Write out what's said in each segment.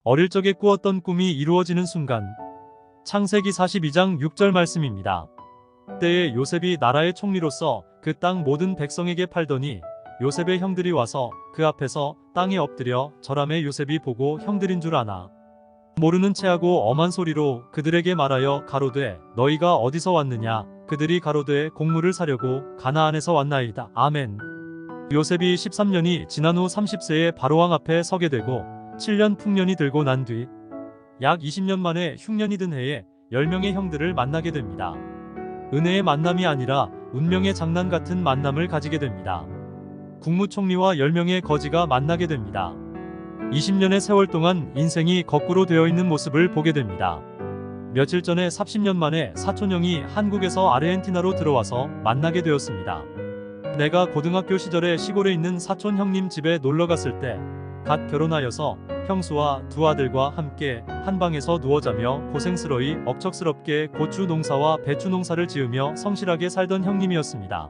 어릴 적에 꾸었던 꿈이 이루어지는 순간. 창세기 42장 6절 말씀입니다. 때에 요셉이 나라의 총리로서 그 땅 모든 백성에게 팔더니 요셉의 형들이 와서 그 앞에서 땅에 엎드려 절하매 요셉이 보고 형들인 줄 아나. 모르는 체하고 엄한 소리로 그들에게 말하여 가로되 너희가 어디서 왔느냐. 그들이 가로되 곡물을 사려고 가나안에서 왔나이다. 아멘. 요셉이 13년이 지난 후 30세에 바로왕 앞에 서게 되고 7년 풍년이 들고 난 뒤 약 20년 만에 흉년이 든 해에 10명의 형들을 만나게 됩니다. 은혜의 만남이 아니라 운명의 장난 같은 만남을 가지게 됩니다. 국무총리와 10명의 거지가 만나게 됩니다. 20년의 세월 동안 인생이 거꾸로 되어 있는 모습을 보게 됩니다. 며칠 전에 30년 만에 사촌형이 한국에서 아르헨티나로 들어와서 만나게 되었습니다. 내가 고등학교 시절에 시골에 있는 사촌 형님 집에 놀러 갔을 때 갓 결혼하여서 형수와 두 아들과 함께 한 방에서 누워 자며 고생스러이 억척스럽게 고추 농사와 배추 농사를 지으며 성실하게 살던 형님이었습니다.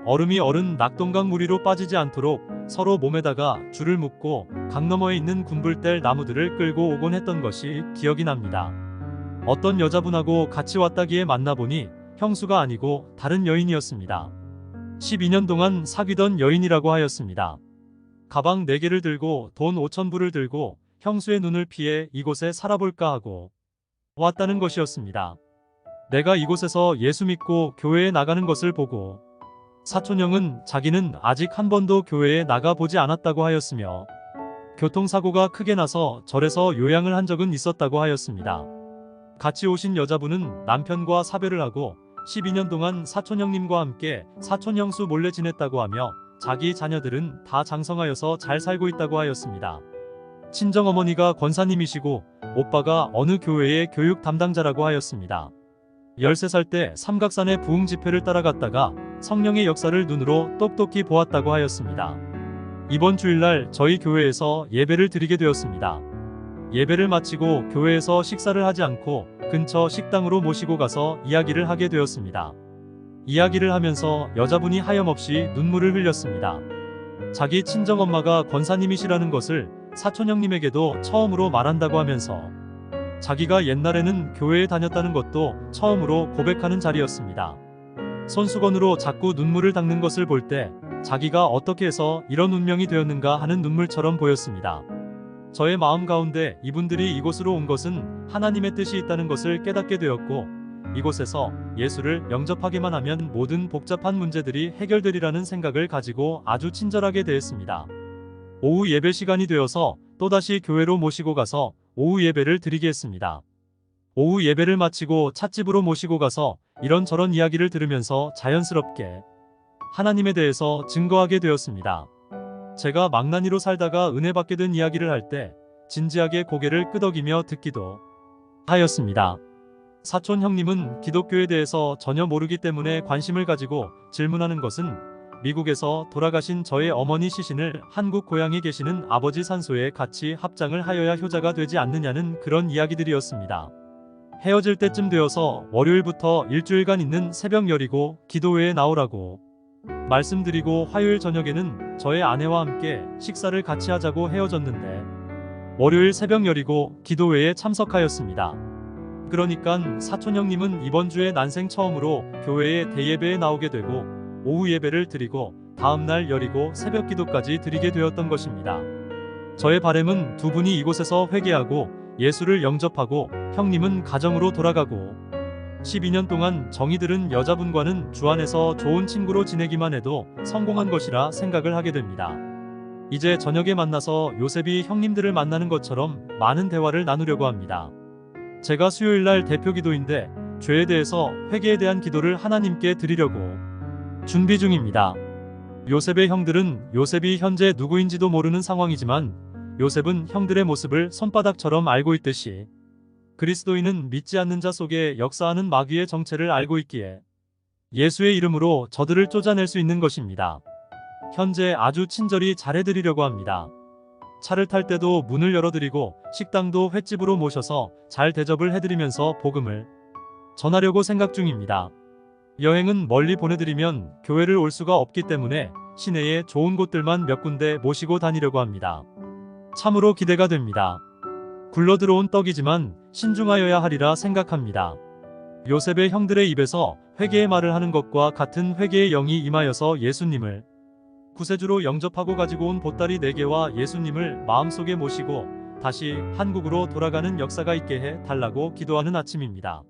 얼음이 얼은 낙동강 무리로 빠지지 않도록 서로 몸에다가 줄을 묶고 강 너머에 있는 군불될 나무들을 끌고 오곤 했던 것이 기억이 납니다. 어떤 여자분하고 같이 왔다기에 만나보니 형수가 아니고 다른 여인이었습니다. 12년 동안 사귀던 여인이라고 하였습니다. 가방 4개를 들고 돈 5,000불을 들고 형수의 눈을 피해 이곳에 살아볼까 하고 왔다는 것이었습니다. 내가 이곳에서 예수 믿고 교회에 나가는 것을 보고 사촌형은 자기는 아직 한 번도 교회에 나가보지 않았다고 하였으며 교통사고가 크게 나서 절에서 요양을 한 적은 있었다고 하였습니다. 같이 오신 여자분은 남편과 사별을 하고 12년 동안 사촌형님과 함께 사촌형수 몰래 지냈다고 하며 자기 자녀들은 다 장성하여서 잘 살고 있다고 하였습니다. 친정어머니가 권사님이시고 오빠가 어느 교회의 교육 담당자라고 하였습니다. 13살 때 삼각산의 부흥 집회를 따라갔다가 성령의 역사를 눈으로 똑똑히 보았다고 하였습니다. 이번 주일날 저희 교회에서 예배를 드리게 되었습니다. 예배를 마치고 교회에서 식사를 하지 않고 근처 식당으로 모시고 가서 이야기를 하게 되었습니다. 이야기를 하면서 여자분이 하염없이 눈물을 흘렸습니다. 자기 친정엄마가 권사님이시라는 것을 사촌형님에게도 처음으로 말한다고 하면서 자기가 옛날에는 교회에 다녔다는 것도 처음으로 고백하는 자리였습니다. 손수건으로 자꾸 눈물을 닦는 것을 볼 때 자기가 어떻게 해서 이런 운명이 되었는가 하는 눈물처럼 보였습니다. 저의 마음 가운데 이분들이 이곳으로 온 것은 하나님의 뜻이 있다는 것을 깨닫게 되었고 이곳에서 예수를 영접하기만 하면 모든 복잡한 문제들이 해결되리라는 생각을 가지고 아주 친절하게 대했습니다. 오후 예배 시간이 되어서 또다시 교회로 모시고 가서 오후 예배를 드리게 했습니다. 오후 예배를 마치고 찻집으로 모시고 가서 이런저런 이야기를 들으면서 자연스럽게 하나님에 대해서 증거하게 되었습니다. 제가 망나니로 살다가 은혜 받게 된 이야기를 할 때 진지하게 고개를 끄덕이며 듣기도 하였습니다. 사촌 형님은 기독교에 대해서 전혀 모르기 때문에 관심을 가지고 질문하는 것은 미국에서 돌아가신 저의 어머니 시신을 한국 고향에 계시는 아버지 산소에 같이 합장을 하여야 효자가 되지 않느냐는 그런 이야기들이었습니다. 헤어질 때쯤 되어서 월요일부터 일주일간 있는 새벽 열이고 기도회에 나오라고 말씀드리고 화요일 저녁에는 저의 아내와 함께 식사를 같이 하자고 헤어졌는데 월요일 새벽 열이고 기도회에 참석하였습니다. 그러니깐 사촌형님은 이번 주에 난생 처음으로 교회에 대예배에 나오게 되고 오후 예배를 드리고 다음날 열이고 새벽 기도까지 드리게 되었던 것입니다. 저의 바람은 두 분이 이곳에서 회개하고 예수를 영접하고 형님은 가정으로 돌아가고 12년 동안 정이들은 여자분과는 주 안에서 좋은 친구로 지내기만 해도 성공한 것이라 생각을 하게 됩니다. 이제 저녁에 만나서 요셉이 형님들을 만나는 것처럼 많은 대화를 나누려고 합니다. 제가 수요일날 대표 기도인데 죄에 대해서 회개에 대한 기도를 하나님께 드리려고 준비 중입니다. 요셉의 형들은 요셉이 현재 누구인지도 모르는 상황이지만 요셉은 형들의 모습을 손바닥처럼 알고 있듯이 그리스도인은 믿지 않는 자 속에 역사하는 마귀의 정체를 알고 있기에 예수의 이름으로 저들을 쫓아낼 수 있는 것입니다. 현재 아주 친절히 잘해드리려고 합니다. 차를 탈 때도 문을 열어드리고 식당도 횟집으로 모셔서 잘 대접을 해드리면서 복음을 전하려고 생각 중입니다. 여행은 멀리 보내드리면 교회를 올 수가 없기 때문에 시내에 좋은 곳들만 몇 군데 모시고 다니려고 합니다. 참으로 기대가 됩니다. 굴러들어온 떡이지만 신중하여야 하리라 생각합니다. 요셉의 형들의 입에서 회개의 말을 하는 것과 같은 회개의 영이 임하여서 예수님을 구세주로 영접하고 가지고 온 보따리 4개와 예수님을 마음속에 모시고 다시 한국으로 돌아가는 역사가 있게 해 달라고 기도하는 아침입니다.